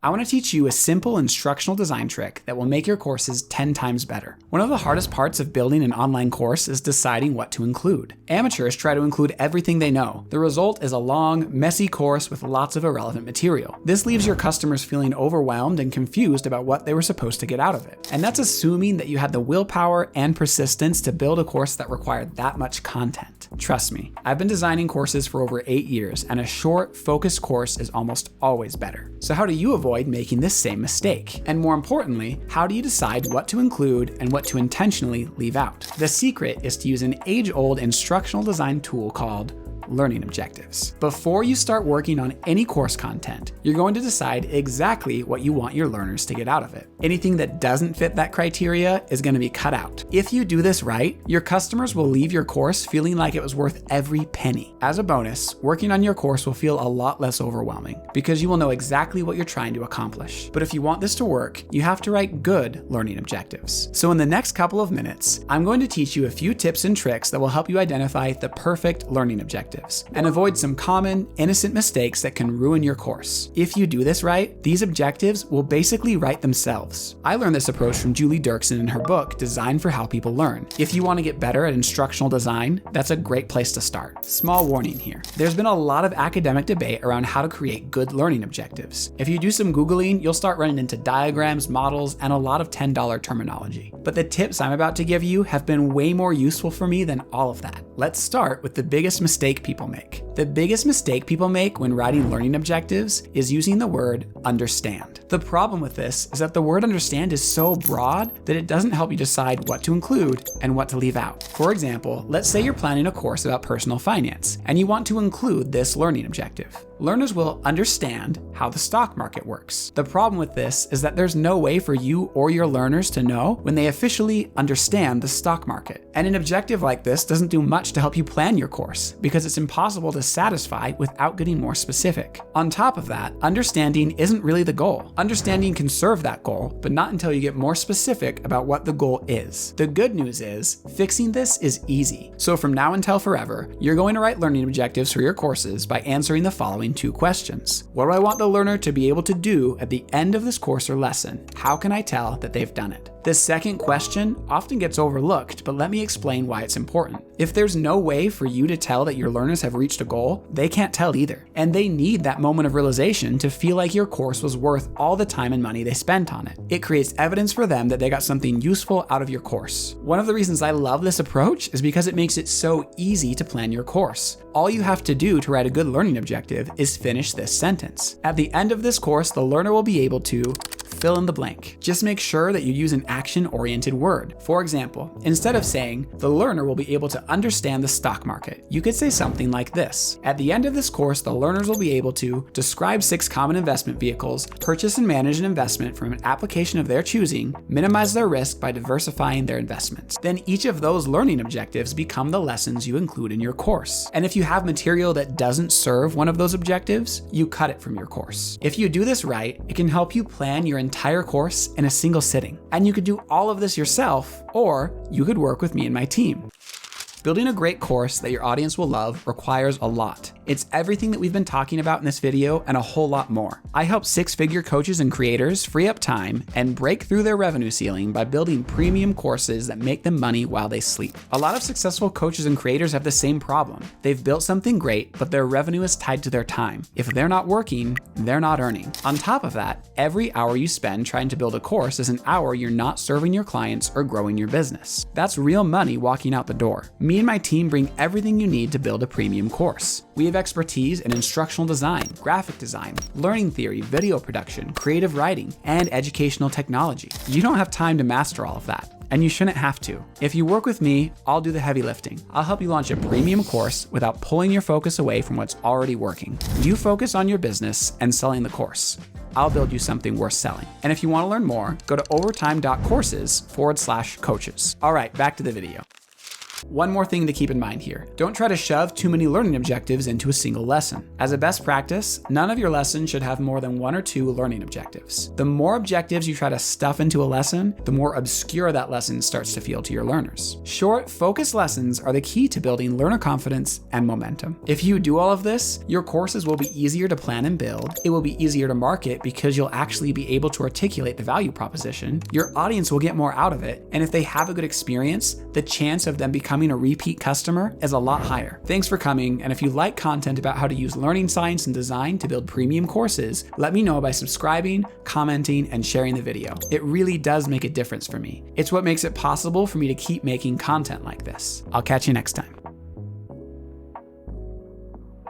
I want to teach you a simple instructional design trick that will make your courses 10 times better. One of the hardest parts of building an online course is deciding what to include. Amateurs try to include everything they know. The result is a long, messy course with lots of irrelevant material. This leaves your customers feeling overwhelmed and confused about what they were supposed to get out of it. And that's assuming that you had the willpower and persistence to build a course that required that much content. Trust me, I've been designing courses for over 8 years, and a short, focused course is almost always better. So how do you avoid making this same mistake? And more importantly, how do you decide what to include and what to intentionally leave out? The secret is to use an age-old instructional design tool called learning objectives. Before you start working on any course content, you're going to decide exactly what you want your learners to get out of it. Anything that doesn't fit that criteria is going to be cut out. If you do this right, your customers will leave your course feeling like it was worth every penny. As a bonus, working on your course will feel a lot less overwhelming because you will know exactly what you're trying to accomplish. But if you want this to work, you have to write good learning objectives. So in the next couple of minutes, I'm going to teach you a few tips and tricks that will help you identify the perfect learning objective and avoid some common, innocent mistakes that can ruin your course. If you do this right, these objectives will basically write themselves. I learned this approach from Julie Dirksen in her book, Design for How People Learn. If you want to get better at instructional design, that's a great place to start. Small warning here. There's been a lot of academic debate around how to create good learning objectives. If you do some Googling, you'll start running into diagrams, models, and a lot of $10 terminology. But the tips I'm about to give you have been way more useful for me than all of that. Let's start with the biggest mistake people make. The biggest mistake people make when writing learning objectives is using the word understand. The problem with this is that the word understand is so broad that it doesn't help you decide what to include and what to leave out. For example, let's say you're planning a course about personal finance and you want to include this learning objective. Learners will understand how the stock market works. The problem with this is that there's no way for you or your learners to know when they officially understand the stock market. And an objective like this doesn't do much to help you plan your course because it's impossible to satisfy without getting more specific. On top of that, understanding isn't really the goal. Understanding can serve that goal, but not until you get more specific about what the goal is. The good news is, fixing this is easy. So from now until forever, you're going to write learning objectives for your courses by answering the following 2 questions. What do I want the learner to be able to do at the end of this course or lesson? How can I tell that they've done it? This second question often gets overlooked, but let me explain why it's important. If there's no way for you to tell that your learners have reached a goal, they can't tell either. And they need that moment of realization to feel like your course was worth all the time and money they spent on it. It creates evidence for them that they got something useful out of your course. One of the reasons I love this approach is because it makes it so easy to plan your course. All you have to do to write a good learning objective is finish this sentence. At the end of this course, the learner will be able to fill in the blank. Just make sure that you use an action-oriented word. For example, instead of saying, the learner will be able to understand the stock market, you could say something like this. At the end of this course, the learners will be able to describe 6 common investment vehicles, purchase and manage an investment from an application of their choosing, minimize their risk by diversifying their investments. Then each of those learning objectives become the lessons you include in your course. And if you have material that doesn't serve one of those objectives, you cut it from your course. If you do this right, it can help you plan your entire course in a single sitting. And you could do all of this yourself, or you could work with me and my team. Building a great course that your audience will love requires a lot. It's everything that we've been talking about in this video and a whole lot more. I help 6-figure coaches and creators free up time and break through their revenue ceiling by building premium courses that make them money while they sleep. A lot of successful coaches and creators have the same problem. They've built something great, but their revenue is tied to their time. If they're not working, they're not earning. On top of that, every hour you spend trying to build a course is an hour you're not serving your clients or growing your business. That's real money walking out the door. Me and my team bring everything you need to build a premium course. We have expertise in instructional design, graphic design, learning theory, video production, creative writing, and educational technology. You don't have time to master all of that, and you shouldn't have to. If you work with me, I'll do the heavy lifting. I'll help you launch a premium course without pulling your focus away from what's already working. You focus on your business and selling the course. I'll build you something worth selling. And if you want to learn more, go to overtime.courses/coaches. All right, back to the video. One more thing to keep in mind here. Don't try to shove too many learning objectives into a single lesson. As a best practice, none of your lessons should have more than 1 or 2 learning objectives. The more objectives you try to stuff into a lesson, the more obscure that lesson starts to feel to your learners. Short, focused lessons are the key to building learner confidence and momentum. If you do all of this, your courses will be easier to plan and build. It will be easier to market because you'll actually be able to articulate the value proposition. Your audience will get more out of it. And if they have a good experience, the chance of them becoming a repeat customer is a lot higher. Thanks for coming. And if you like content about how to use learning science and design to build premium courses, let me know by subscribing, commenting, and sharing the video. It really does make a difference for me. It's what makes it possible for me to keep making content like this. I'll catch you next time.